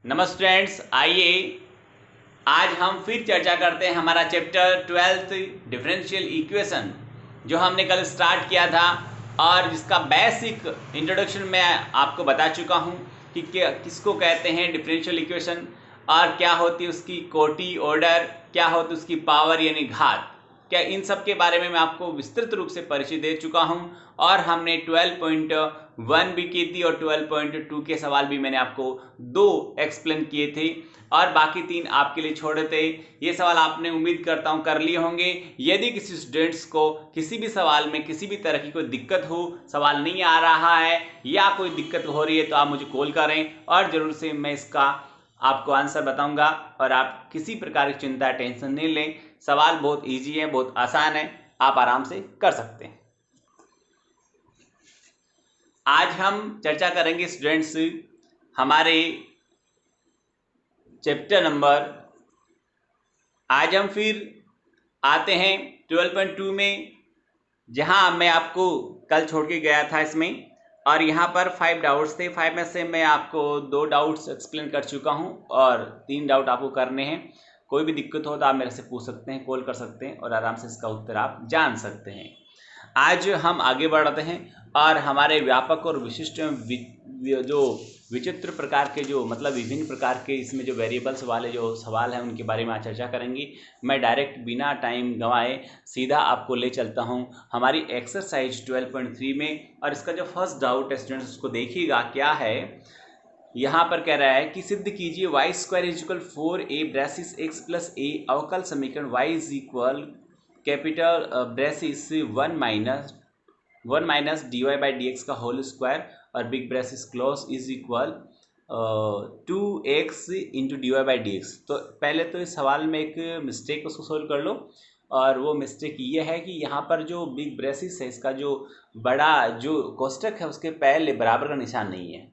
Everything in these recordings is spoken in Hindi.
नमस्ते स्टूडेंट्स, आइए आज हम फिर चर्चा करते हैं हमारा चैप्टर 12th डिफरेंशियल इक्वेशन जो हमने कल स्टार्ट किया था और जिसका बेसिक इंट्रोडक्शन मैं आपको बता चुका हूं कि किसको कहते हैं डिफरेंशियल इक्वेशन और क्या होती है उसकी कोटि ऑर्डर, क्या होती है उसकी पावर यानी घात, क्या इन सब के बारे में मैं आपको विस्तृत रूप से परिचय दे चुका हूं। और हमने 12.1 भी की थी और 12.2 के सवाल भी मैंने आपको 2 एक्सप्लेन किए थे और बाकी 3 आपके लिए छोड़े थे। ये सवाल आपने उम्मीद करता हूं कर लिए होंगे। यदि किसी स्टूडेंट्स को किसी भी सवाल में किसी भी तरह की कोई दिक्कत हो, सवाल नहीं आ रहा है या कोई दिक्कत हो रही है तो आप मुझे कॉल करें और ज़रूर से मैं इसका आपको आंसर बताऊंगा। और आप किसी प्रकार की चिंता टेंशन नहीं लें, सवाल बहुत इजी है, बहुत आसान है, आप आराम से कर सकते हैं। आज हम चर्चा करेंगे स्टूडेंट्स हमारे चैप्टर नंबर, आज हम फिर आते हैं 12.2 में, जहां मैं आपको कल छोड़ के गया था इसमें। और यहाँ पर 5 डाउट्स थे, 5 में से मैं आपको 2 डाउट्स एक्सप्लेन कर चुका हूँ और 3 डाउट आपको करने हैं। कोई भी दिक्कत हो तो आप मेरे से पूछ सकते हैं, कॉल कर सकते हैं और आराम से इसका उत्तर आप जान सकते हैं। आज हम आगे बढ़ते हैं और हमारे व्यापक और विशिष्ट जो विचित्र प्रकार के जो मतलब विभिन्न प्रकार के इसमें जो वेरिएबल्स वाले जो सवाल हैं उनके बारे में आज चर्चा करेंगे। मैं डायरेक्ट बिना टाइम गंवाए सीधा आपको ले चलता हूं हमारी एक्सरसाइज 12.3 में। और इसका जो फर्स्ट डाउट है स्टूडेंट्स उसको देखिएगा क्या है। यहाँ पर कह रहा है कि सिद्ध कीजिए y² = 4a braces x plus a अवकल समीकरण y is equal capital braces 1 minus dy/dx का होल स्क्वायर और big braces close is equal 2x into dy/dx। तो पहले तो इस सवाल में एक मिस्टेक उसको सोल्व कर लो और वो मिस्टेक ये है कि यहाँ पर जो बिग ब्रेसिस है इसका जो बड़ा जो कोष्टक है उसके पहले बराबर का निशान नहीं है,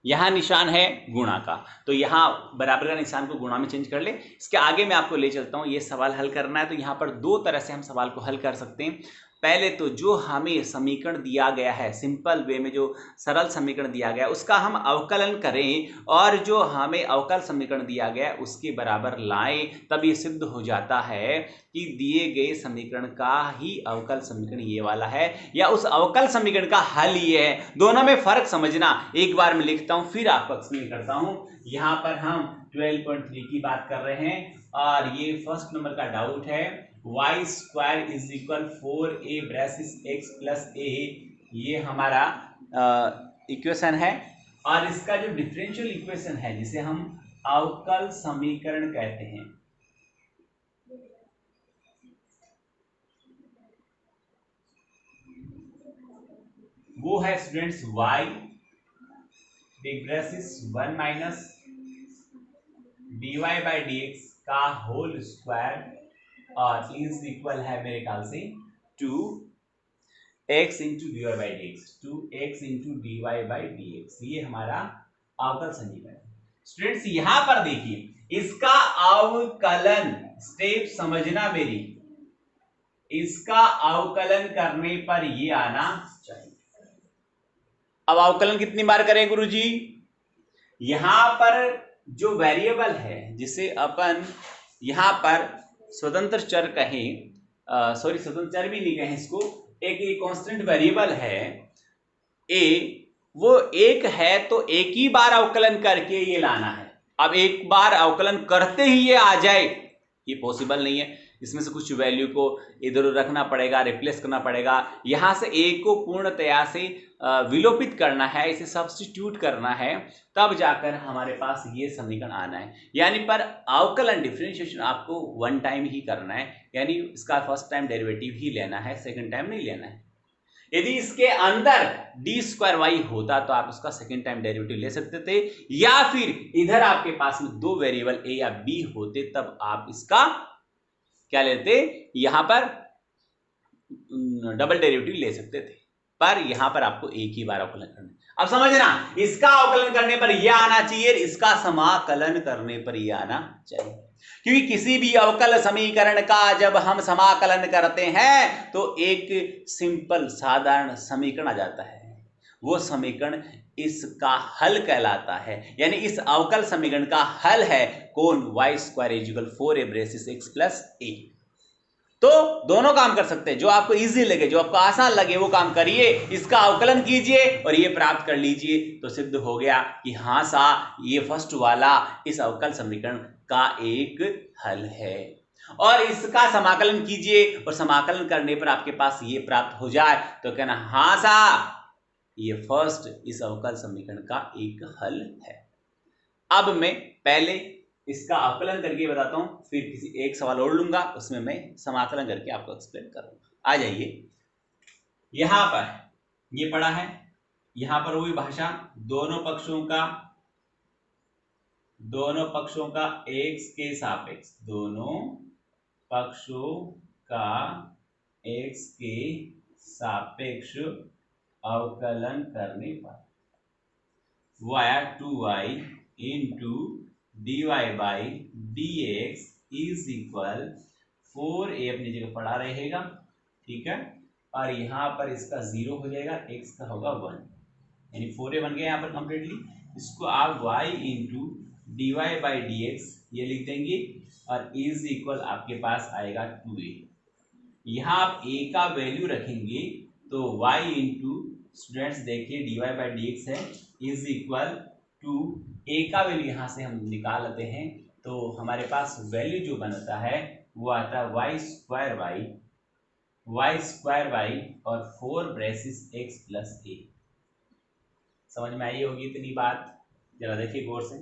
यहाँ निशान है गुणा का, तो यहाँ बराबर का निशान को गुणा में चेंज कर ले। इसके आगे मैं आपको ले चलता हूँ, ये सवाल हल करना है तो यहाँ पर 2 तरह से हम सवाल को हल कर सकते हैं। पहले तो जो हमें समीकरण दिया गया है सिंपल वे में, जो सरल समीकरण दिया गया है उसका हम अवकलन करें और जो हमें अवकल समीकरण दिया गया है उसके बराबर लाएं, तब ये सिद्ध हो जाता है कि दिए गए समीकरण का ही अवकल समीकरण ये वाला है या उस अवकल समीकरण का हल ये है। दोनों में फर्क समझना, एक बार मैं लिखता हूं फिर आपको एक्सप्लेन करता हूं। यहां पर हम 12.3 की बात कर रहे हैं और ये फर्स्ट नंबर का डाउट है y² is equal 4a braces x plus a, ये हमारा इक्वेशन है। और इसका जो डिफरेंशियल इक्वेशन है जिसे हम अवकल समीकरण कहते हैं, वो है students y big braces 1 minus dy/dx का होल स्क्वायर और इज इक्वल है मेरे ख्याल से 2x into dy/dx, 2x into dy/dx, ये हमारा अवकल समीकरण है। स्टूडेंट्स यहां पर देखिए इसका अवकलन स्टेप समझना मेरी, इसका अवकलन करने पर ये आना चाहिए। अब अवकलन कितनी बार करें गुरुजी? यहां पर जो वेरिएबल है जिसे अपन यहां पर स्वतंत्र चर कहें, सॉरी स्वतंत्र चर भी नहीं कहें इसको, एक कांस्टेंट वेरिएबल है a, वो एक है तो एक ही बार अवकलन करके ये लाना है। अब एक बार अवकलन करते ही ये आ जाए ये पॉसिबल नहीं है, इसमें से कुछ वैल्यू को इधर रखना पड़ेगा, रिप्लेस करना पड़ेगा, यहां से a को पूर्णतया से विलोपित करना है, इसे सब्स्टिट्यूट करना है, तब जाकर हमारे पास ये समीकरण आना है। यानी पर अवकलन डिफरेंशिएशन आपको 1 टाइम ही करना है, यानी इसका फर्स्ट टाइम डेरिवेटिव ही लेना है, सेकंड टाइम नहीं लेना है। यदि इसके अंदर d² होता तो आप उसका सेकंड टाइम डेरिवेटिव ले सकते थे, या फिर इधर आपके पास में 2 वेरिएबल a या b होते तब आप इसका क्या लेते, यहां पर डबल डेरिवेटिव ले सकते थे, पर यहां पर आपको एक ही बार अवकलन करना है। अब समझना, इसका अवकलन करने पर यह आना चाहिए, इसका समाकलन करने पर यह आना चाहिए, क्योंकि किसी भी अवकल समीकरण का जब हम समाकलन करते हैं तो एक सिंपल साधारण समीकरण आ जाता है। वो समीकरण इसका हल कहलाता है। यानी इस अवकल समीकरण का हल है कौन, y square equal 4a braces x plus a। तो दोनों काम कर सकते हैं, जो आपको इजी लगे, जो आपको आसान लगे वो काम करिए, इसका अवकलन कीजिए और ये प्राप्त कर लीजिए। तो सिद्ध हो गया कि हाँ सा ये फर्स्ट वाला इस अवकल समीकरण का एक हल है। और इसका समाकलन कीजिए और समाकलन करने पर आपके पास ये प्राप्त हो जाए तो कहना हाँ सा ये फर्स्ट इस अवकल समीकरण का एक हल है। अब मैं पहले इसका अवकलन करके बताता हूं, फिर किसी एक सवाल और लूंगा, उसमें मैं समाकलन करके आपको एक्सप्लेन करूंगा। आ जाइए, यहां पर ये पड़ा है, यहां पर वही भाषा, दोनों पक्षों का x के सापेक्ष, दोनों पक्षों का x के सापेक्ष अवकलन करने पर वो आया 2y into dy by dx is equal 4a अपनी जगह पड़ा रहेगा, ठीक है। और यहाँ पर इसका 0 हो जाएगा, x का होगा 1, यानी 4a बन गया यहाँ पर कंप्लीटली। इसको आप y into dy by dx ये लिख देंगे और इज इक्वल आपके पास आएगा 2a। यहाँ आप a का वैल्यू रखेंगे तो y इंटू, स्टूडेंट्स देखिए dy बाई dx है, इज इक्वल टू a का वैल्यू यहाँ से हम निकाल लेते हैं तो हमारे पास वैल्यू जो बनता है वो आता है y स्क्वायर बाई और 4 ब्रेसिस x प्लस a। समझ में आई होगी इतनी बात, जरा देखिए गौर से।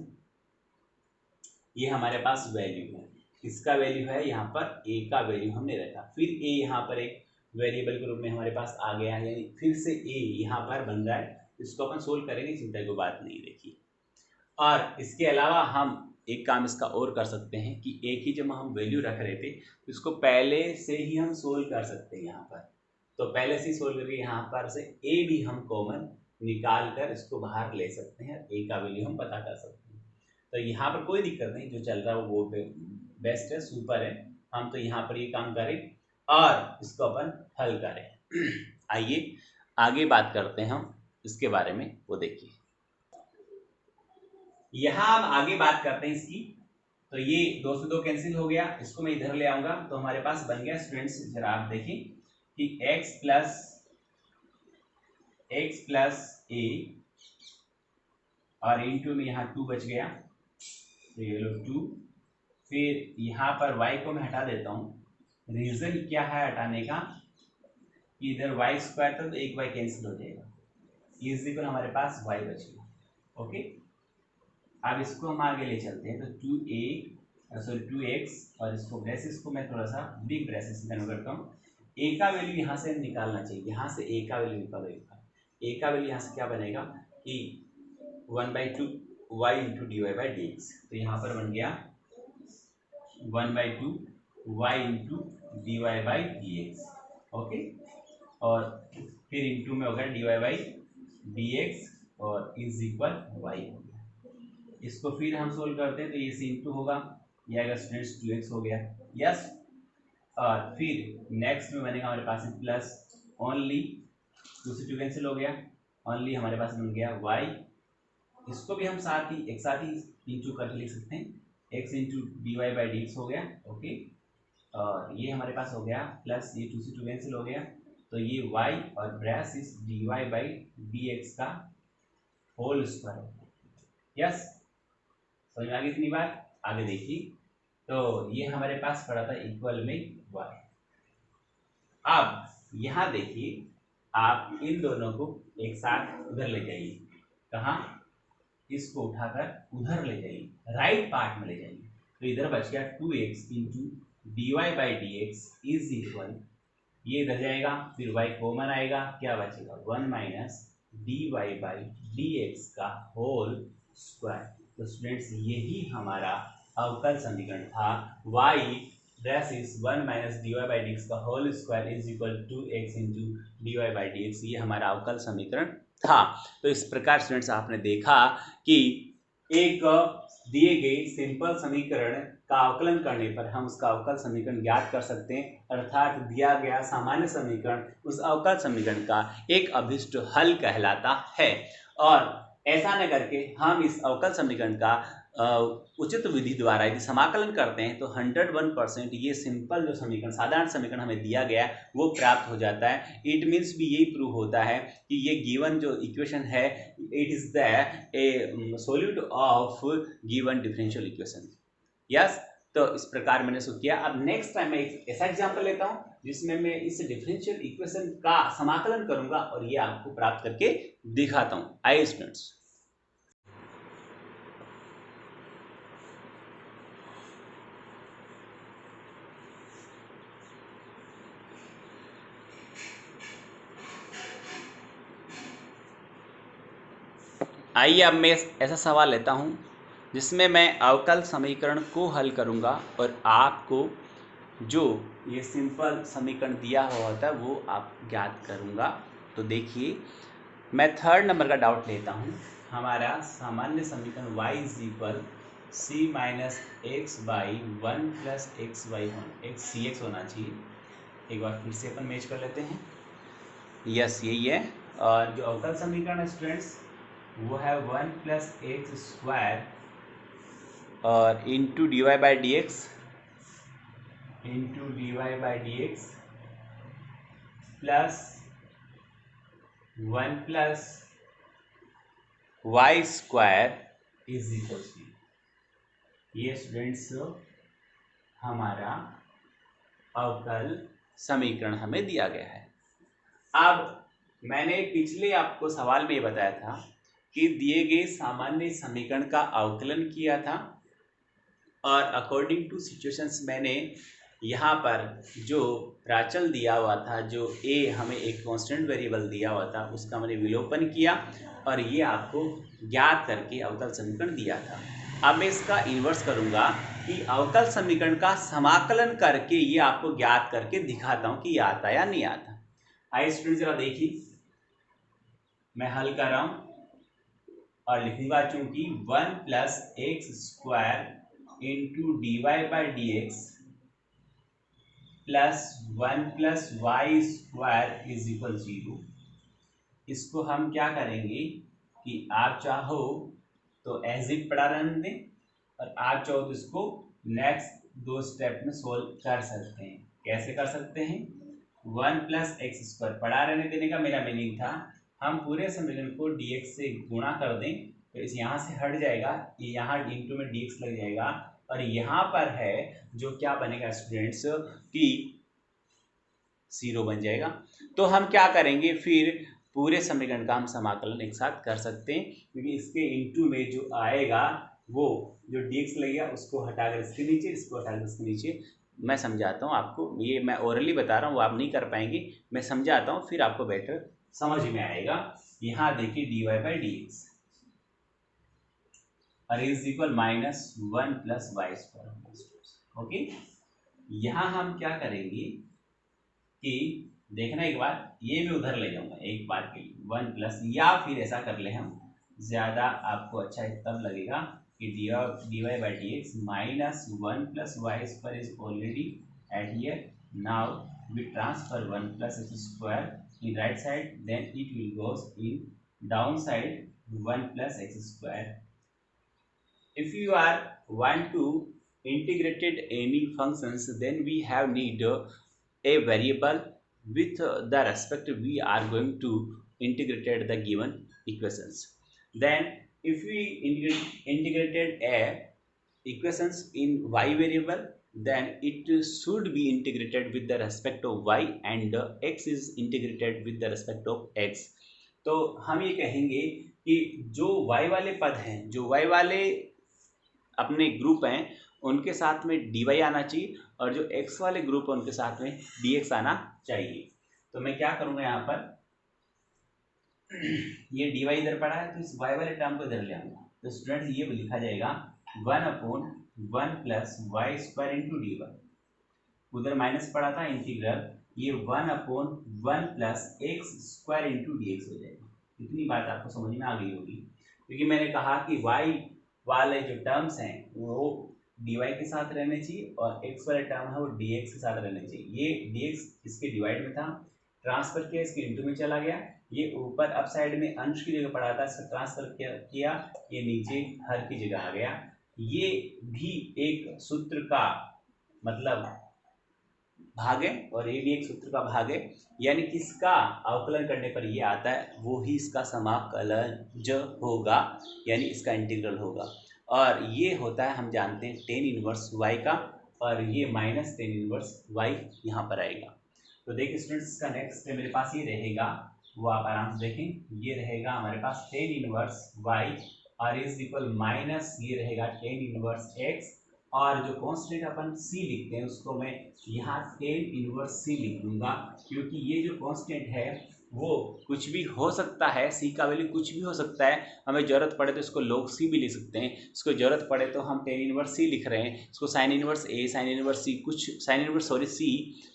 ये हमारे पास वैल्यू है, इसका वैल्यू है यहाँ पर a का वैल्यू हमने रखा, फिर a यहाँ पर एक वेरिएबल के रूप में हमारे पास आ गया, यानी फिर से a यहाँ पर बन रहा है। इसको अपन सोल्व करेंगे, चिंता की बात नहीं देखिए। और इसके अलावा हम एक काम इसका और कर सकते हैं कि एक ही जब हम वैल्यू रख रहे थे तो इसको पहले से ही हम सोल्व कर सकते हैं यहाँ पर। तो पहले से ही सोल्व करके यहाँ पर से a भी हम कॉमन निकाल कर इसको बाहर ले सकते हैं, a का वैल्यू हम पता कर सकते हैं। तो यहाँ पर कोई दिक्कत नहीं, जो चल रहा है वो बेस्ट है, सुपर है। हम तो यहाँ पर ये काम करें और इसको अपन हल करें। आइए आगे बात करते हैं हम इसके बारे में, वो देखिए। यहां हम आगे बात करते हैं इसकी, तो ये 2 से 2 कैंसिल हो गया, इसको मैं इधर ले आऊंगा तो हमारे पास बन गया स्टूडेंट्स, जरा आप देखिए कि x प्लस a और इंटू में यहाँ 2 बच गया, तो ये लो 2। फिर यहाँ पर y को मैं हटा देता हूँ, रीजन क्या है हटाने का, इधर y स्क्वायर था तो एक y कैंसिल हो जाएगा, इज इक्वल हमारे पास y बच गया। ओके, अब इसको हम आगे ले चलते हैं तो 2x और इसको ब्रेसिस को मैं थोड़ा सा बिग ब्रेसिस में करता हूँ। a का वैल्यू यहाँ से निकालना चाहिए, यहाँ से a का वैल्यू निकालेगा, a का वैल्यू यहाँ से क्या बनेगा कि 1/2 y into d y by d x, तो यहाँ पर बन गया 1/2 y into d y by d x. Okay, और फिर इंटू में होगा d y by d x और इज इक्वल y हो गया। इसको फिर हम सोल्व करते हैं तो ये से इंटू होगा, ये आएगा स्टूडेंट्स 2x हो गया, यस। और फिर नेक्स्ट में बनेगा हमारे पास प्लस ओनली 2 से 2 कैंसिल हो गया, ओनली हमारे पास बन गया y। इसको भी हम एक साथ ही इंटू करके लिख सकते हैं, x into d y by d x हो गया। ओके, और ये हमारे पास हो गया प्लस ये 2 से 2 कैंसिल हो गया, तो ये y और ब्रेस इस d y by d x का होल स्क्वायर, यस। समझ में आ गई इतनी बात? आगे देखिए, तो ये हमारे पास पड़ा था इक्वल में y। अब यहाँ देखिए, आप इन दोनों को एक साथ उधर ले जाइए, कहाँ, इसको उठाकर उधर ले जाइए, राइट पार्ट में ले जाइए, तो इधर बच गया 2x into d y by d x is equal, ये इधर जाएगा, फिर y कॉमन आएगा, क्या बचेगा 1 minus d y by d x का होल स्क्वायर। तो स्टूडेंट्स यही हमारा अवकल समीकरण था, y dash is 1 minus d y by d x का whole square is equal 2x into d y by d x, ये हमारा अवकल समीकरण था। तो इस प्रकार स्टूडेंट्स आपने देखा कि एक दिए गए सिंपल समीकरण का अवकलन करने पर हम उसका अवकल समीकरण ज्ञात कर सकते हैं, अर्थात दिया गया सामान्य समीकरण उस अवकल समीकरण का एक अभिष्ट हल कहलाता है। और ऐसा न करके हम इस अवकल समीकरण का उचित विधि द्वारा यदि समाकलन करते हैं तो 101% ये सिंपल जो समीकरण साधारण समीकरण हमें दिया गया है वो प्राप्त हो जाता है। इट मीन्स भी यही प्रूव होता है कि ये गिवन जो इक्वेशन है it is the A solute of given differential equation. Yes, तो इस प्रकार मैंने इसको किया। अब नेक्स्ट टाइम मैं एक ऐसा एग्जाम्पल लेता हूँ जिसमें मैं इस डिफरेंशियल इक्वेशन का समाकलन करूंगा और ये आपको प्राप्त करके दिखाता हूँ। आइए स्टूडेंट्स, आइए अब मैं ऐसा सवाल लेता हूँ जिसमें मैं अवकल समीकरण को हल करूँगा और आपको जो ये सिंपल समीकरण दिया हुआ होता है वो आप ज्ञात करूँगा। तो देखिए, मैं थर्ड नंबर का डाउट लेता हूँ। हमारा सामान्य समीकरण y is equal c minus x by 1 plus x by x c x होना चाहिए। एक बार फिर से अपन मैच कर लेते हैं। यस, यही है। और जो अवकल समीकरण है स्टूडेंट्स वो है 1 प्लस एक्स स्क्वायर और into d y by d x plus 1 plus y square is equal to, ये स्टूडेंट्स हमारा अवकल समीकरण हमें दिया गया है। अब मैंने पिछले आपको सवाल में ये बताया था कि दिए गए सामान्य समीकरण का अवकलन किया था और अकॉर्डिंग टू सिचुएशंस मैंने यहाँ पर जो प्राचल दिया हुआ था, जो ए हमें एक कांस्टेंट वेरिएबल दिया हुआ था, उसका मैंने विलोपन किया और ये आपको ज्ञात करके अवकल समीकरण दिया था। अब मैं इसका इन्वर्स करूँगा कि अवकल समीकरण का समाकलन करके ये आपको ज्ञात करके दिखाता हूँ कि ये आता या नहीं आता। आइए स्टूडेंट जरा देखिए, मैं हल कर रहा हूँ और लिखूंगा चूंकि 1 plus x square into d y by d x plus 1 plus y square is equal 0। इसको हम क्या करेंगे कि आप चाहो तो एज इट पढ़ा रहने दें और आप चाहो तो इसको नेक्स्ट 2 स्टेप में सोल्व कर सकते हैं। कैसे कर सकते हैं? 1 प्लस एक्स स्क्वायर पढ़ा रहने देने का मेरा मीनिंग था हम पूरे समीकरण को dx से गुणा कर दें तो इस यहाँ से हट जाएगा, ये यहाँ इंटू में dx लग जाएगा और यहाँ पर है जो क्या बनेगा स्टूडेंट्स कि 0 बन जाएगा। तो हम क्या करेंगे फिर पूरे समीकरण का हम समाकलन एक साथ कर सकते हैं क्योंकि इसके इंटू में जो आएगा वो जो dx लगेगा उसको हटाकर इसके नीचे, इसको हटाकर इसके नीचे। मैं समझाता हूँ आपको, ये मैं ओरली बता रहा हूँ, वो आप नहीं कर पाएंगे, मैं समझाता हूँ फिर आपको बेटर समझ में आएगा। यहाँ देखिए d y by d x और is equal -1 plus y square. Okay, यहाँ हम क्या करेंगे कि देखना एक बार, ये मैं उधर ले जाऊंगा एक बार के लिए 1 प्लस, या फिर ऐसा कर ले हम, ज़्यादा आपको अच्छा तब लगेगा कि d y by d x -1 plus y square is already at here. Now we transfer 1 plus x square in right side, then it will goes in downside 1 plus x square. If you are want to integrated any functions, then we have need a variable with the respect we are going to integrated the given equations. Then if we integrated a equations in y variable, then it should be integrated with the respect of y and x is integrated with the respect of x. तो हम ये कहेंगे कि जो y वाले पद हैं, जो y वाले अपने ग्रुप हैं, उनके साथ में dy आना चाहिए और जो x वाले ग्रुप है उनके साथ में dx आना चाहिए। तो मैं क्या करूँगा यहाँ पर, ये dy इधर पड़ा है तो इस y वाले टर्म को इधर ले आऊँगा। तो स्टूडेंट्स ये लिखा जाएगा 1/1 plus y square into d y, उधर माइनस पड़ा था इंटीग्रल, ये 1/1 plus x square into d x हो जाएगा। इतनी बात आपको समझ में आ गई होगी क्योंकि मैंने कहा कि y वाले जो टर्म्स हैं वो dy के साथ रहने चाहिए और x वाले टर्म है वो dx के साथ रहने चाहिए। ये dx इसके डिवाइड में था, ट्रांसफर किया इसके इंटू में चला गया, ये ऊपर अप साइड में अंश की जगह पड़ा था, इसका ट्रांसफर किया, ये नीचे हर की जगह आ गया। ये भी एक सूत्र का मतलब भाग है और ये भी एक सूत्र का भाग है, यानी कि इसका अवकलन करने पर ये आता है, वो ही इसका समाकलन होगा, यानी इसका इंटीग्रल होगा। और ये होता है, हम जानते हैं, टेन इनवर्स वाई का, और ये माइनस टेन इनवर्स वाई यहाँ पर आएगा। तो देखिए स्टूडेंट्स, इसका नेक्स्ट मेरे पास ये रहेगा, वो आप आराम से देखें, ये रहेगा हमारे पास टेन इनवर्स वाई और इज इक्वल माइनस ये रहेगा टेन इनवर्स एक्स, और जो कांस्टेंट अपन c लिखते हैं उसको मैं यहाँ टेन इनवर्स c लिख दूंगा, क्योंकि ये जो कांस्टेंट है वो कुछ भी हो सकता है, c का वैल्यू कुछ भी हो सकता है। हमें जरूरत पड़े तो इसको log c भी लिख सकते हैं, इसको जरूरत पड़े तो हम टेन इनवर्स c लिख रहे हैं, इसको sine inverse a, sine inverse c, कुछ साइन इनवर्स c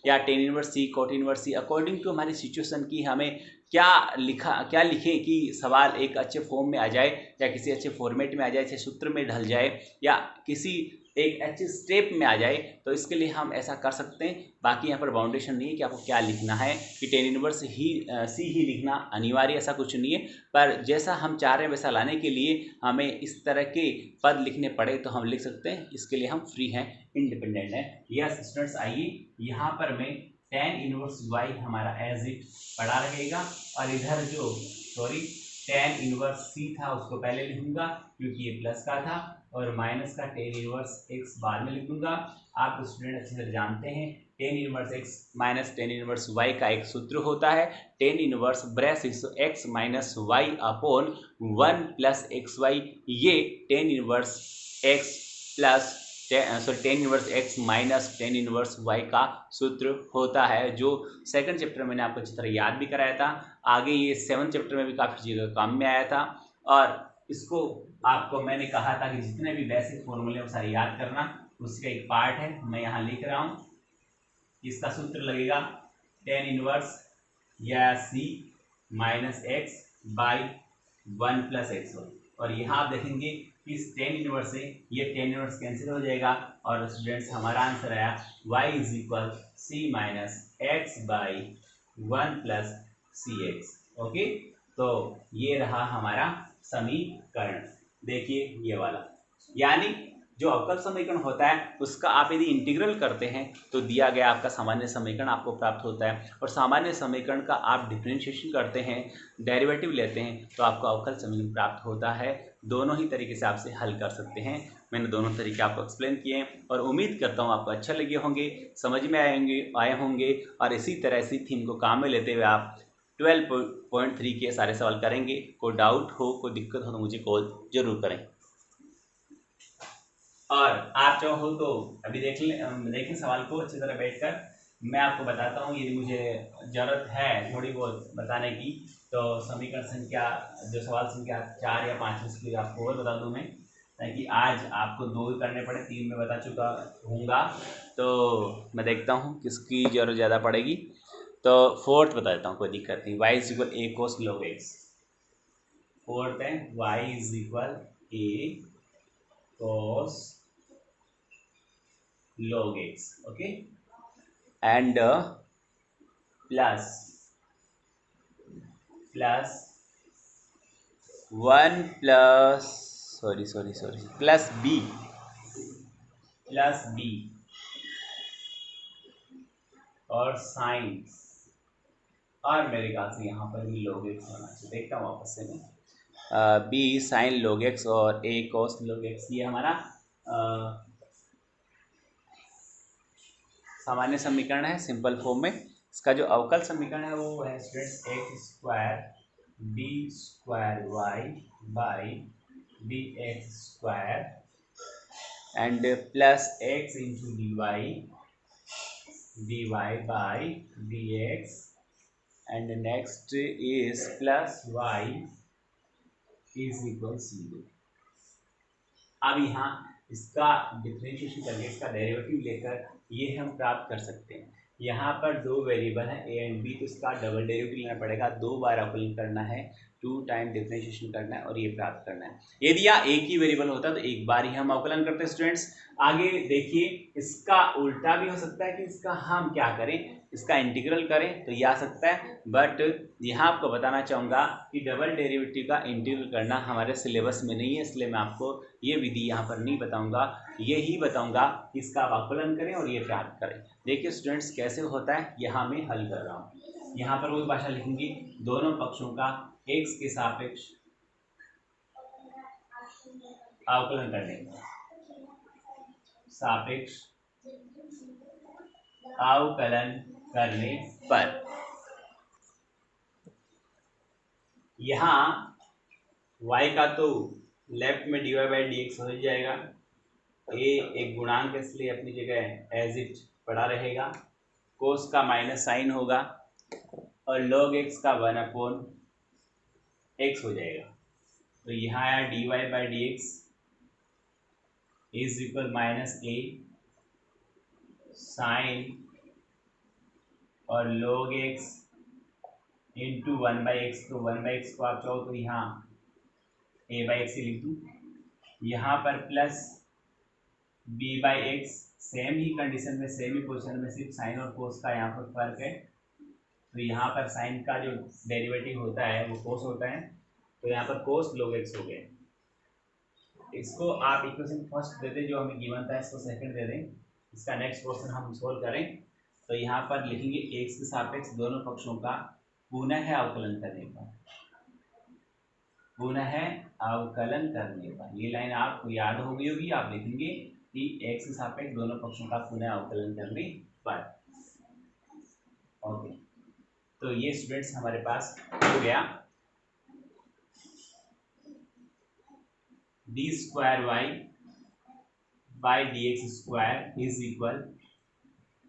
या tan inverse c, cot inverse c, according to हमारी सिचुएशन की हमें क्या लिखें कि सवाल एक अच्छे फॉर्म में आ जाए या किसी अच्छे फॉर्मेट में आ जाए, अच्छे सूत्र में ढल जाए या किसी एक अच्छे स्टेप में आ जाए, तो इसके लिए हम ऐसा कर सकते हैं। बाकी यहाँ पर बाउंडेशन नहीं है कि आपको क्या लिखना है, कि टेन इनवर्स सी ही लिखना अनिवार्य, ऐसा कुछ नहीं है। पर जैसा हम चाह रहे हैं वैसा लाने के लिए हमें इस तरह के पद लिखने पड़े तो हम लिख सकते हैं, इसके लिए हम फ्री हैं, इंडिपेंडेंट हैं। यस स्टूडेंट्स, आइए यहाँ पर मैं टेन इनवर्स वाई हमारा एज इट पड़ा रहेगा, और इधर जो टेन इनवर्स सी था उसको पहले लिखूंगा क्योंकि ये प्लस का था, और माइनस का टेन इनवर्स एक्स बाद में लिख दूंगा। आप स्टूडेंट अच्छे से जानते हैं tan inverse x minus tan inverse y का एक सूत्र होता है, tan inverse brace x minus y upon one plus x y. ये tan inverse x plus tan inverse x minus tan inverse y का सूत्र होता है, जो सेकंड चैप्टर में मैंने आपको अच्छी तरह याद भी कराया था। आगे ये सेवन्थ चैप्टर में भी काफ़ी चीज़ों काम में आया था, और इसको आपको मैंने कहा था कि जितने भी बेसिक फॉर्मूले वो सारे याद करना, उसका एक पार्ट है, मैं यहाँ लिख रहा हूँ। इसका सूत्र लगेगा टेन इनवर्स या c minus x by one plus x y, और यहाँ आप देखेंगे इस टेन इनवर्स से ये टेन इनवर्स कैंसिल हो जाएगा, और स्टूडेंट्स हमारा आंसर आया y is equal c minus x by one plus c x. Okay, तो ये रहा हमारा समीकरण। देखिए ये वाला, यानी जो अवकल समीकरण होता है उसका आप यदि इंटीग्रल करते हैं तो दिया गया आपका सामान्य समीकरण आपको प्राप्त होता है, और सामान्य समीकरण का आप डिफरेंशिएशन करते हैं, डेरिवेटिव लेते हैं, तो आपको अवकल समीकरण प्राप्त होता है। दोनों ही तरीके से आपसे हल कर सकते हैं। मैंने दोनों तरीके आपको एक्सप्लेन किए हैं, और उम्मीद करता हूँ आपको अच्छा लगे होंगे, समझ में आए होंगे, और इसी तरह इसी थीम को काम में लेते हुए आप 12.3 के सारे सवाल करेंगे। कोई डाउट हो, कोई दिक्कत हो तो मुझे कॉल जरूर करें, और आप चाहो तो अभी देखें सवाल को अच्छी तरह बैठकर। मैं आपको बताता हूँ, यदि मुझे ज़रूरत है थोड़ी बहुत बताने की, तो समीकरण संख्या जो सवाल संख्या 4 या 5 इसकी आपको और बता दूँ मैं, ताकि आज आपको 2 ही करने पड़े, 3 में बता चुका हूँगा। तो मैं देखता हूँ किसकी ज़रूरत ज़्यादा पड़ेगी, तो फोर्थ बता देता हूँ, कोई दिक्कत नहीं। y is equal A cos log x, fourth है y is equal A cos log x, okay, and plus 1 plus plus b और साइंस, और मेरे ख्याल से यहाँ पर भी log x होना चाहिए, देखता हूँ वापस से मैं, b साइन log x और a cos log x, ये हमारा सामान्य समीकरण है सिंपल फॉर्म में। इसका जो अवकल समीकरण है वो है students x square b square y by b x square and plus x into dy by d x, and next is plus y is equal 0। अब यहाँ इसका डिफरेंशिएशन करके, इसका डेरिवेटिव लेकर ये हम प्राप्त कर सकते हैं। यहाँ पर 2 वेरिएबल हैं a एंड b, तो इसका डबल डेरिवेटिव लेना पड़ेगा, 2 बार अवकलन करना है, 2 टाइम डिफरेंशिएशन करना है और ये प्राप्त करना है। यदि यहाँ एक ही वेरिएबल होता तो एक बार ही हम अवकलन करते स्टूडेंट्स। आगे देखिए, इसका उल्टा भी हो सकता है कि इसका हम क्या करें, इसका इंटीग्रल करें तो ये आ सकता है, बट यहाँ आपको बताना चाहूँगा कि डबल डेरिवेटिव का इंटीग्रल करना हमारे सिलेबस में नहीं है, इसलिए मैं आपको ये विधि यहाँ पर नहीं बताऊँगा, यही बताऊँगा कि इसका आप अवकलन करें और ये प्राप्त करें। देखिए स्टूडेंट्स कैसे होता है, यहाँ मैं हल कर रहा हूँ। यहाँ पर वो भाषा लिखेंगे, दोनों पक्षों का x के सापेक्ष अवकलन करने का, सापेक्ष अवकलन करने पर यहाँ y का तो लेफ्ट में dy बाई dx हो जाएगा, a एक गुणांक इसलिए अपनी जगह एज इट पड़ा रहेगा, कोस का माइनस साइन होगा और log x का 1/x हो जाएगा। तो यहाँ आया dy by dx is equal minus a sine और log x इंटू 1/x, तो 1/x को आप चाहो तो यहाँ a/x ही लिख दूँ, यहाँ पर प्लस b/x, सेम ही कंडीशन में, सेम ही पोजीशन में, सिर्फ साइन और कोस का यहाँ पर फर्क है। तो यहाँ पर साइन का जो डेरिवेटिव होता है वो कोस होता है, तो यहाँ पर कोस log x हो गए। इसको आप इक्वेशन फर्स्ट दे दें जो हमें गिवन था, इसको सेकंड दे दें, इसका नेक्स्ट क्वेश्चन हम सोल्व करें। तो यहाँ पर लिखेंगे x के सापेक्ष दोनों पक्षों का पुनः अवकलन करने पर, पुनः अवकलन करने पर, ये लाइन आपको याद हो गई होगी, आप लिखेंगे कि x के सापेक्ष दोनों पक्षों का पुनः अवकलन करने पर। ओके, तो ये स्टूडेंट्स हमारे पास हो गया d square y by d x square is equal,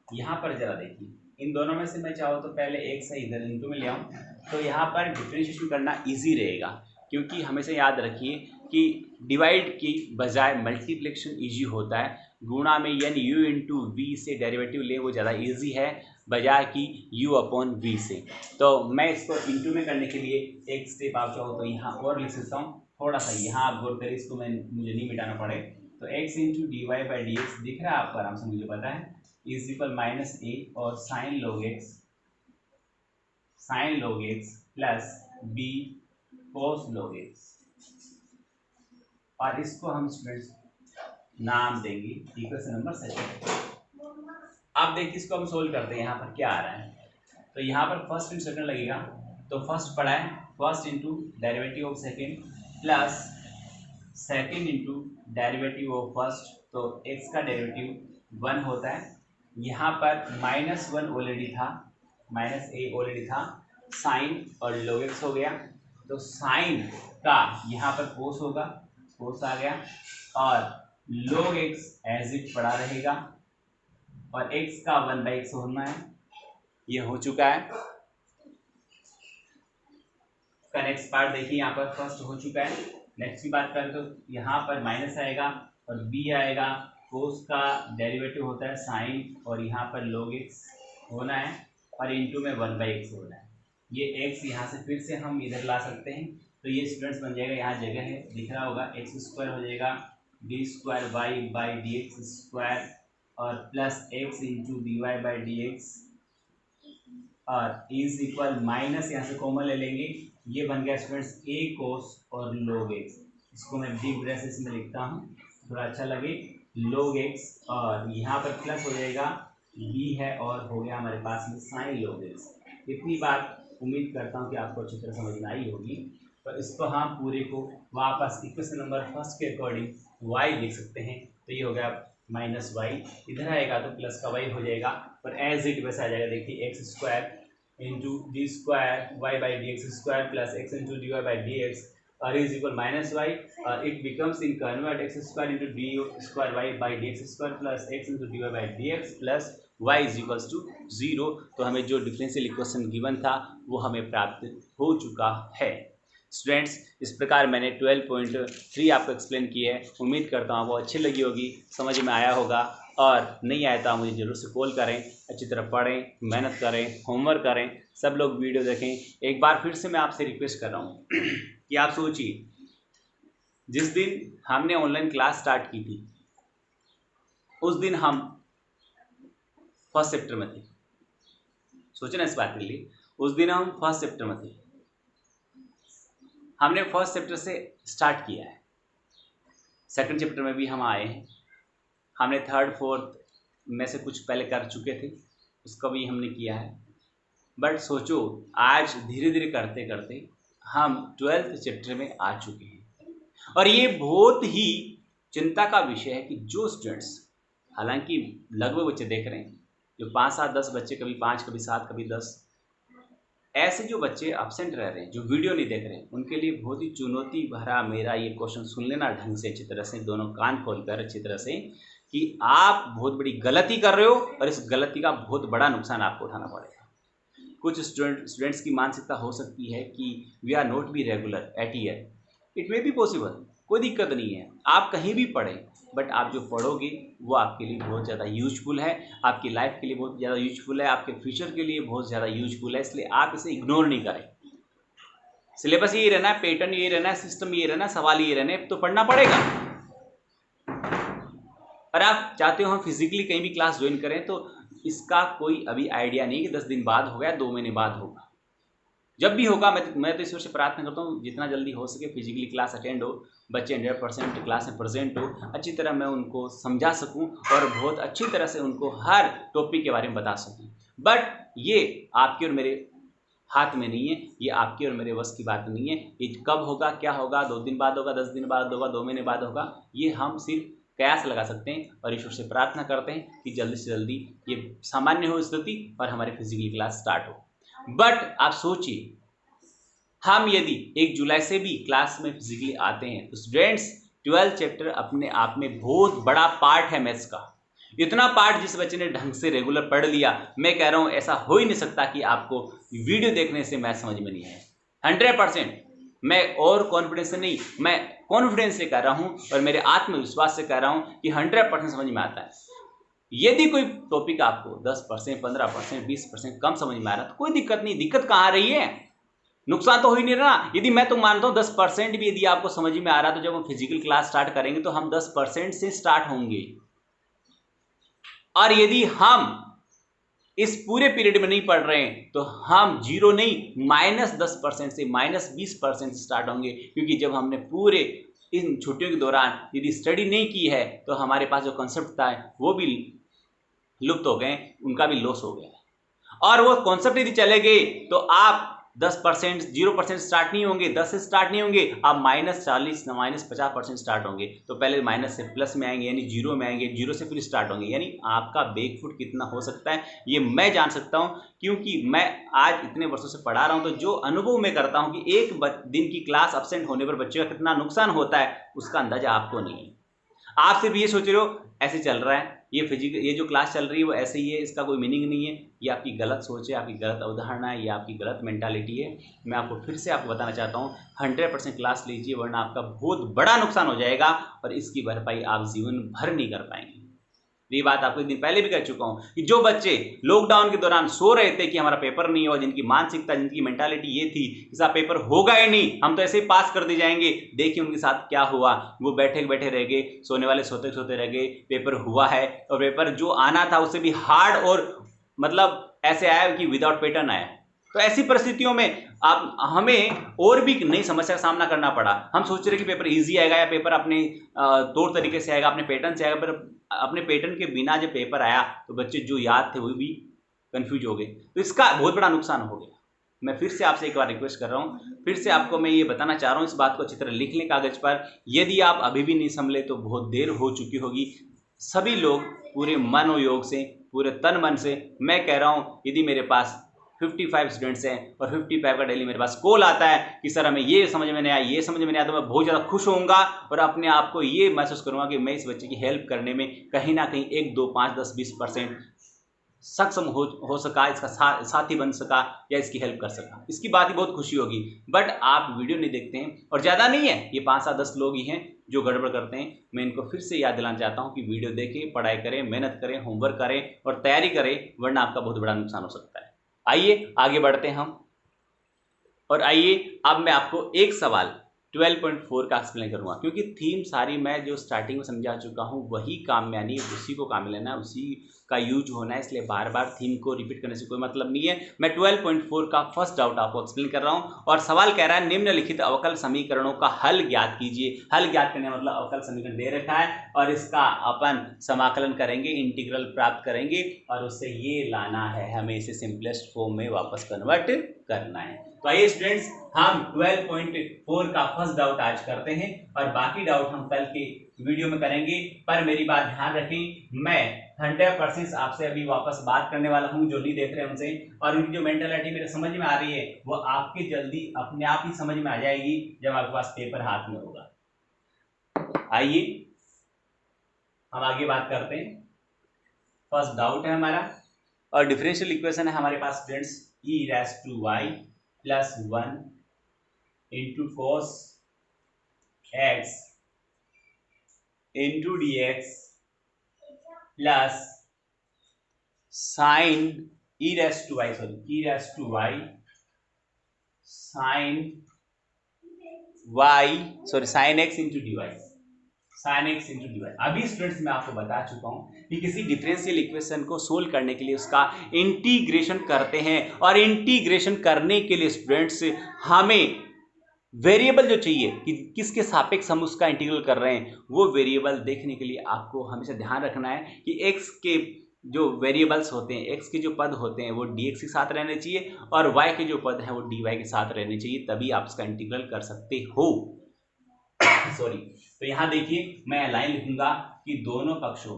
यहाँ पर जरा देखिए, इन दोनों में से मैं चाहूँ तो पहले एक से इधर इनटू में ले आऊँ, तो यहाँ पर डिफरेंशिएशन करना इजी रहेगा, क्योंकि हमेशा याद रखिए कि डिवाइड की बजाय मल्टीप्लिकेशन इजी होता है। गुणा में यानी u इंटू वी से डेरिवेटिव ले वो ज़्यादा इजी है बजाय कि u अपॉन v से। तो मैं इसको इंटू में करने के लिए एक स्टेप आप चाहो तो यहाँ और लिख सकता हूँ, थोड़ा सा यहाँ आप गौर करें, इसको मुझे नहीं मिटाना पड़े। तो x into d y by d x दिख रहा है आपको आराम से, मुझे पता है, इज इक्वल माइनस ए और sine log x plus b cos log x, और इसको हम स्टूडेंट्स नाम देंगे इक्वेशन नंबर 7। अब देखिए इसको हम सोल्व करते हैं, यहाँ पर क्या आ रहा है। तो यहाँ पर फर्स्ट इंटू सेकंड लगेगा, तो फर्स्ट पढ़ा है, first into derivative of second plus second into derivative of first, तो x का डेरिवेटिव 1 होता है। यहाँ पर -1 ऑलरेडी था, माइनस a ऑलरेडी था, साइन और log x हो गया, तो साइन का यहाँ पर कोस होगा, कोस आ गया, और log x एज इट पड़ा रहेगा, और x का 1/x होना है, ये हो चुका है। इसका नेक्स्ट पार्ट देखिए, यहाँ पर फर्स्ट हो चुका है। नेक्स्ट की बात करें तो यहाँ पर माइनस आएगा और b आएगा, कोस का डेरिवेटिव होता है साइन, और यहाँ पर log x होना है, और इंटू में 1/x होना है। ये x यहाँ से फिर से हम इधर ला सकते हैं, तो ये स्टूडेंट्स बन जाएगा, यहाँ जगह है दिख रहा होगा, x स्क्वायर हो जाएगा d square y by d x square, और plus x into d y by d x, और इज इक्वल माइनस यहाँ से कॉमन ले लेंगे, ये बन गया स्टूडेंट्स a कोस और log x। इसको मैं बिग ब्रैकेट्स में लिखता हूँ थोड़ा अच्छा लगे, log x, और यहाँ पर प्लस हो जाएगा b है, और हो गया हमारे पास में साइन log x। इतनी बात उम्मीद करता हूँ कि आपको अच्छी तरह समझ में आई होगी। तो इसको हम पूरे को वापस इक्वेशन नंबर फर्स्ट के अकॉर्डिंग y लिख सकते हैं, तो ये हो गया -y, इधर आएगा तो प्लस का y हो जाएगा, और एज इट वैसे आ जाएगा। देखिए x square into d square y by d x square plus x into d y by d x, और is equal -y, it becomes in convert x square into d square y by d x square plus x into d y by d x plus y is equals to 0। तो हमें जो डिफरेंशियल इक्वेशन गिवन था वो हमें प्राप्त हो चुका है। स्टूडेंट्स, इस प्रकार मैंने 12.3 आपको एक्सप्लेन की है। उम्मीद करता हूँ आपको अच्छी लगी होगी, समझ में आया होगा। और नहीं आया तो आप मुझे ज़रूर से कॉल करें, अच्छी तरह पढ़ें, मेहनत करें, होमवर्क करें, सब लोग वीडियो देखें। एक बार फिर से मैं आपसे रिक्वेस्ट कर रहा हूँ कि आप सोचिए, जिस दिन हमने ऑनलाइन क्लास स्टार्ट की थी उस दिन हम फर्स्ट चैप्टर में थे। सोचना इस बात के लिए, उस दिन हम फर्स्ट चैप्टर में थे। हमने फर्स्ट चैप्टर से स्टार्ट किया है, सेकंड चैप्टर में भी हम आए हैं। हमने थर्ड फोर्थ में से कुछ पहले कर चुके थे, उसका भी हमने किया है। बट सोचो, आज धीरे धीरे करते करते हम 12th चैप्टर में आ चुके हैं। और ये बहुत ही चिंता का विषय है कि जो स्टूडेंट्स, हालांकि लगभग बच्चे देख रहे हैं, जो 5 7 10 बच्चे, कभी 5 कभी 7 कभी 10, ऐसे जो बच्चे एब्सेंट रह रहे हैं, जो वीडियो नहीं देख रहे हैं, उनके लिए बहुत ही चुनौती भरा मेरा ये क्वेश्चन सुन लेना ढंग से, अच्छी तरह से, दोनों कान खोलकर अच्छी तरह से, कि आप बहुत बड़ी गलती कर रहे हो और इस गलती का बहुत बड़ा नुकसान आपको उठाना पड़ेगा। कुछ स्टूडेंट्स की मानसिकता हो सकती है कि we are not be regular at year. It may be possible, कोई दिक्कत नहीं है, आप कहीं भी पढ़ें, बट आप जो पढ़ोगे वो आपके लिए बहुत ज़्यादा यूजफुल है, आपकी लाइफ के लिए बहुत ज़्यादा यूजफुल है, आपके फ्यूचर के लिए बहुत ज़्यादा यूजफुल है। इसलिए आप इसे इग्नोर नहीं करें। सिलेबस ये रहना है, पैटर्न ये रहना है, सिस्टम ये रहना है, सवाल ये रहने, तो पढ़ना पड़ेगा। और आप चाहते हो हम फिजिकली कहीं भी क्लास ज्वाइन करें, तो इसका कोई अभी आइडिया नहीं कि 10 दिन बाद होगा या 2 महीने बाद होगा। जब भी होगा, मैं तो ईश्वर से प्रार्थना करता हूँ जितना जल्दी हो सके फिजिकली क्लास अटेंड हो, बच्चे 100% क्लास में प्रेजेंट हो, अच्छी तरह मैं उनको समझा सकूं और बहुत अच्छी तरह से उनको हर टॉपिक के बारे में बता सकूं। बट ये आपके और मेरे हाथ में नहीं है, ये आपके और मेरे वश की बात नहीं है। ये कब होगा, क्या होगा, 2 दिन बाद होगा, 10 दिन बाद होगा, 2 महीने बाद होगा, ये हम सिर्फ कयास लगा सकते हैं और ईश्वर से प्रार्थना करते हैं कि जल्दी से जल्दी ये सामान्य हो स्थिति और हमारी फिजिकली क्लास स्टार्ट हो। बट आप सोचिए, हम यदि 1 जुलाई से भी क्लास में फिजिकली आते हैं तो स्टूडेंट्स, 12th चैप्टर अपने आप में बहुत बड़ा पार्ट है मैथ्स का। इतना पार्ट जिस बच्चे ने ढंग से रेगुलर पढ़ लिया, मैं कह रहा हूं ऐसा हो ही नहीं सकता कि आपको वीडियो देखने से मैथ समझ में नहीं आए। 100%, मैं और कॉन्फिडेंस से नहीं, मैं कॉन्फिडेंस से कह रहा हूं और मेरे आत्मविश्वास से कह रहा हूं कि 100% समझ में आता है। यदि कोई टॉपिक आपको 10%, 15%, 20% कम समझ में आ रहा है तो कोई दिक्कत नहीं। दिक्कत कहाँ आ रही है? नुकसान तो हो ही नहीं रहा। यदि मैं तो मानता हूं 10% भी यदि आपको समझ में आ रहा है, तो जब हम फिजिकल क्लास स्टार्ट करेंगे तो हम 10% से स्टार्ट होंगे। और यदि हम इस पूरे पीरियड में नहीं पढ़ रहे हैं तो हम 0 नहीं, -10% से, -20% से स्टार्ट होंगे। क्योंकि जब हमने पूरे इन छुट्टियों के दौरान यदि स्टडी नहीं की है तो हमारे पास जो कॉन्सेप्ट था वो भी लुप्त हो गए, उनका भी लॉस हो गया। और वो कॉन्सेप्ट यदि चले गए तो आप 10%, 0% स्टार्ट नहीं होंगे, 10 से स्टार्ट नहीं होंगे, आप -40, -50% स्टार्ट होंगे। तो पहले माइनस से प्लस में आएंगे, यानी 0 में आएंगे, 0 से फिर स्टार्ट होंगे। यानी आपका बैकफुट कितना हो सकता है ये मैं जान सकता हूं, क्योंकि मैं आज इतने वर्षों से पढ़ा रहा हूं। तो जो अनुभव मैं करता हूं कि एक दिन की क्लास अब्सेंट होने पर बच्चे का कितना नुकसान होता है, उसका अंदाजा आपको नहीं है। आप सिर्फ ये सोच रहे हो ऐसे चल रहा है, ये जो क्लास चल रही है वो ऐसे ही है, इसका कोई मीनिंग नहीं है। ये आपकी गलत सोच है, आपकी गलत अवधारणा है, ये आपकी गलत मेंटालिटी है। मैं आपको फिर से आपको बताना चाहता हूँ, 100% क्लास लीजिए, वरना आपका बहुत बड़ा नुकसान हो जाएगा और इसकी भरपाई आप जीवन भर नहीं कर पाएंगे। ये बात आपको एक दिन पहले भी कह चुका हूं कि जो बच्चे लॉकडाउन के दौरान सो रहे थे कि हमारा पेपर नहीं हुआ, जिनकी मानसिकता, जिनकी मेंटालिटी ये थी कि साहब पेपर होगा ही नहीं, हम तो ऐसे ही पास कर दिए जाएंगे, देखिए उनके साथ क्या हुआ। वो बैठे बैठे रह गए, सोने वाले सोते सोते रह गए। पेपर हुआ है और पेपर जो आना था उससे भी हार्ड और मतलब ऐसे आया कि विदाउट पैटर्न आया। तो ऐसी परिस्थितियों में आप हमें और भी नई समस्या का सामना करना पड़ा। हम सोच रहे कि पेपर इजी आएगा या पेपर अपने तौर तरीके से आएगा, अपने पैटर्न से आएगा, पर अपने पैटर्न के बिना जब पेपर आया तो बच्चे जो याद थे वो भी कंफ्यूज हो गए। तो इसका बहुत बड़ा नुकसान हो गया। मैं फिर से आपसे एक बार रिक्वेस्ट कर रहा हूँ, फिर से आपको मैं ये बताना चाह रहा हूँ, इस बात को अच्छी तरह लिख लें कागज पर। यदि आप अभी भी नहीं संभले तो बहुत देर हो चुकी होगी। सभी लोग पूरे मन और योग से, पूरे तन मन से मैं कह रहा हूँ, यदि मेरे पास 55 स्टूडेंट्स हैं और 55 का डेली मेरे पास कॉल आता है कि सर हमें ये समझ में नहीं आया, ये समझ में नहीं आया, तो मैं बहुत ज़्यादा खुश होऊंगा और अपने आप को ये महसूस करूंगा कि मैं इस बच्चे की हेल्प करने में कहीं ना कहीं 1, 2, 5, 10, 20% सक्षम हो सका, इसका साथी बन सका या इसकी हेल्प कर सका, इसकी बात ही बहुत खुशी होगी। बट आप वीडियो नहीं देखते हैं, और ज़्यादा नहीं है, ये 5 से 10 लोग ही हैं जो गड़बड़ करते हैं। मैं इनको फिर से याद दिलाना चाहता हूँ कि वीडियो देखें, पढ़ाई करें, मेहनत करें, होमवर्क करें और तैयारी करें, वरना आपका बहुत बड़ा नुकसान हो सकता है। आइए आगे बढ़ते हैं हम, और आइए अब मैं आपको एक सवाल 12.4 का एक्सप्लेन करूंगा, क्योंकि थीम सारी मैं जो स्टार्टिंग में समझा चुका हूं वही काम में आनी है, उसी को काम में लेना है, उसी का यूज होना है, इसलिए बार बार थीम को रिपीट करने से कोई मतलब नहीं है। मैं 12.4 का फर्स्ट डाउट आपको एक्सप्लेन कर रहा हूं, और सवाल कह रहा है निम्नलिखित अवकल समीकरणों का हल ज्ञात कीजिए। हल ज्ञात करने मतलब अवकल समीकरण दे रखा है और इसका अपन समाकलन करेंगे, इंटीग्रल प्राप्त करेंगे, और उससे ये लाना है, हमें इसे सिंपलेस्ट फॉर्म में वापस कन्वर्ट करना है। तो आइए स्टूडेंट्स, हम 12.4 का फर्स्ट डाउट आज करते हैं, और बाकी डाउट हम कल के वीडियो में करेंगे। पर मेरी बात ध्यान रखें, मैं 100% आपसे अभी वापस बात करने वाला हूं, जो नहीं देख रहे हमसे, और उनकी जो मेंटालिटी मेरे समझ में आ रही है वो आपके जल्दी अपने आप ही समझ में आ जाएगी जब आपके पास पेपर हाथ में होगा। आइए हम आगे बात करते हैं। फर्स्ट डाउट है हमारा, और डिफरेंशियल इक्वेशन है हमारे पास students, e raised to y plus 1 into cos x into dx plus sin e raised to y sin x into dy, sin x into dy। अभी स्टूडेंट्स मैं आपको बता चुका हूं कि किसी डिफरेंशियल इक्वेशन को सोल्व करने के लिए उसका इंटीग्रेशन करते हैं, और इंटीग्रेशन करने के लिए स्टूडेंट्स हमें वेरिएबल जो चाहिए कि किसके सापेक्ष हम उसका इंटीग्रल कर रहे हैं, वो वेरिएबल देखने के लिए आपको हमेशा ध्यान रखना है कि x के जो वेरिएबल्स होते हैं, x के जो पद होते हैं वो dx के साथ रहने चाहिए, और y के जो पद हैं वो dy के साथ रहने चाहिए, तभी आप उसका इंटीग्रल कर सकते हो। सॉरी, तो यहां देखिए मैं लाइन लिखूंगा कि दोनों पक्षों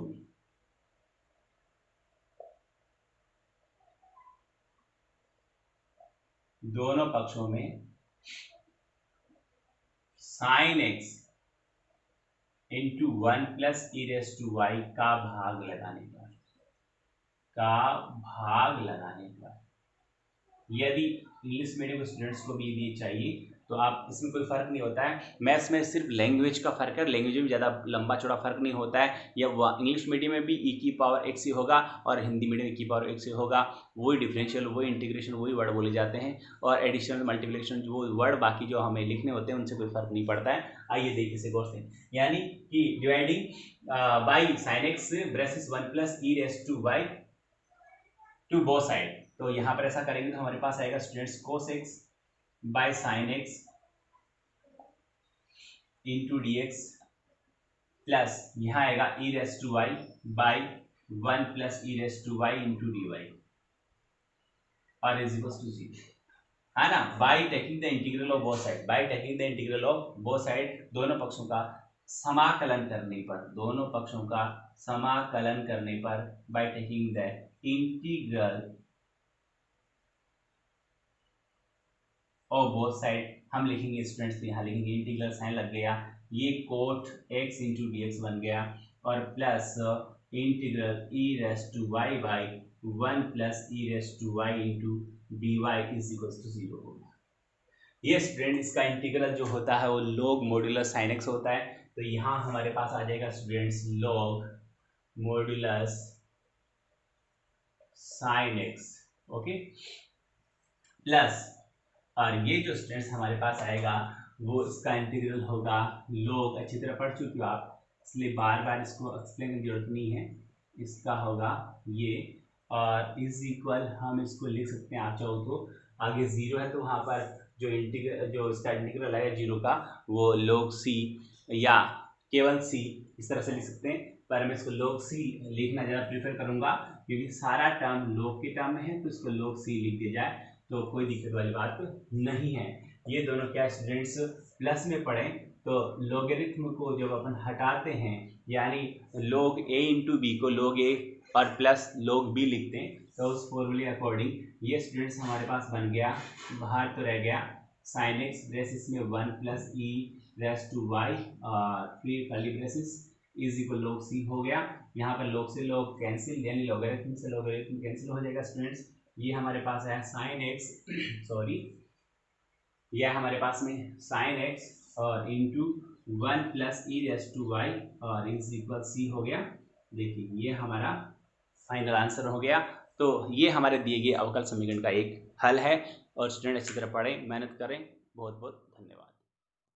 में sin x into 1 plus e raise to y का भाग लगाने पर, यदि इंग्लिश मीडियम के स्टूडेंट्स को भी ये चाहिए तो आप, इसमें कोई फर्क नहीं होता है, मैथ्स में सिर्फ लैंग्वेज का फर्क है, लैंग्वेज में ज़्यादा लंबा चौड़ा फर्क नहीं होता है। या इंग्लिश मीडियम में भी ई की पावर एक्स ही होगा, और हिंदी मीडियम में ई की पावर एक्स ही होगा, वही डिफरेंशियल, वही इंटीग्रेशन, वही वर्ड बोले जाते हैं, और एडिशनल मल्टीप्लिकेशन जो वर्ड बाकी जो हमें लिखने होते हैं उनसे कोई फर्क नहीं पड़ता है। आइए देखिए इसे गौर से, यानी कि dividing by sine x braces 1 plus e raise to y to both side, तो यहां पर ऐसा करेंगे तो हमारे पास आएगा students cos x by sine x into d x, plus यहां आएगा e raise to y by 1 plus e raise to y into d y, और इज इक्वल टू 0, है ना, by taking the integral of both side, by taking the integral of both side, दोनों पक्षों का समाकलन करने पर, बाय टेकिंग द इंटीग्रल और बोथ साइड, हम लिखेंगे स्टूडेंट्स, यहाँ लिखेंगे इंटीग्रल साइन लग गया, ये cot x into d x बन गया, और plus integral e raise to y by 1 plus e raise to y into d y is equal to 0 होगा। ये स्टूडेंट इसका इंटीग्रल जो होता है वो log मॉड्यूलस साइन x होता है, तो यहाँ हमारे पास आ जाएगा students log modulus sine x, okay, plus, और ये जो स्टूडेंट्स हमारे पास आएगा वो इसका इंटीग्रल होगा log, अच्छी तरह पढ़ चुके हो आप, इसलिए बार बार इसको एक्सप्लेन की जरूरत नहीं है, इसका होगा ये, और इज इक्वल हम इसको लिख सकते हैं, आप चाहो तो आगे 0 है तो वहाँ पर जो इसका इंटीग्रल है 0 का वो log c या केवल c इस तरह से लिख सकते हैं, पर मैं इसको log c लिखना ज़्यादा प्रीफर करूँगा, क्योंकि सारा टर्म log के टर्म में है, तो इसको log c लिख दिया जाए तो कोई दिक्कत वाली बात नहीं है। ये दोनों क्या स्टूडेंट्स प्लस में पढ़ें तो लॉगरिथम को जब अपन हटाते हैं, यानी log a इंटू बी को log a और प्लस log b लिखते हैं, तो उस फॉर्मूले अकॉर्डिंग ये स्टूडेंट्स हमारे पास बन गया, बाहर तो रह गया साइन एक्स ब्रेसिस में 1 plus e raise to y और फिर curly braces is equal log c हो गया। यहाँ पर log से log कैंसिल, यानी लॉगरिथम से लॉगरिथम कैंसिल हो जाएगा स्टूडेंट्स। ये हमारे पास है sin x सॉरी, यह हमारे पास में sin x और into 1 plus e raise to y और इज इक्वल सी हो गया। देखिए ये हमारा फाइनल आंसर हो गया। तो ये हमारे दिए गए अवकल समीकरण का एक हल है। और स्टूडेंट अच्छी तरह पढ़ें, मेहनत करें। बहुत बहुत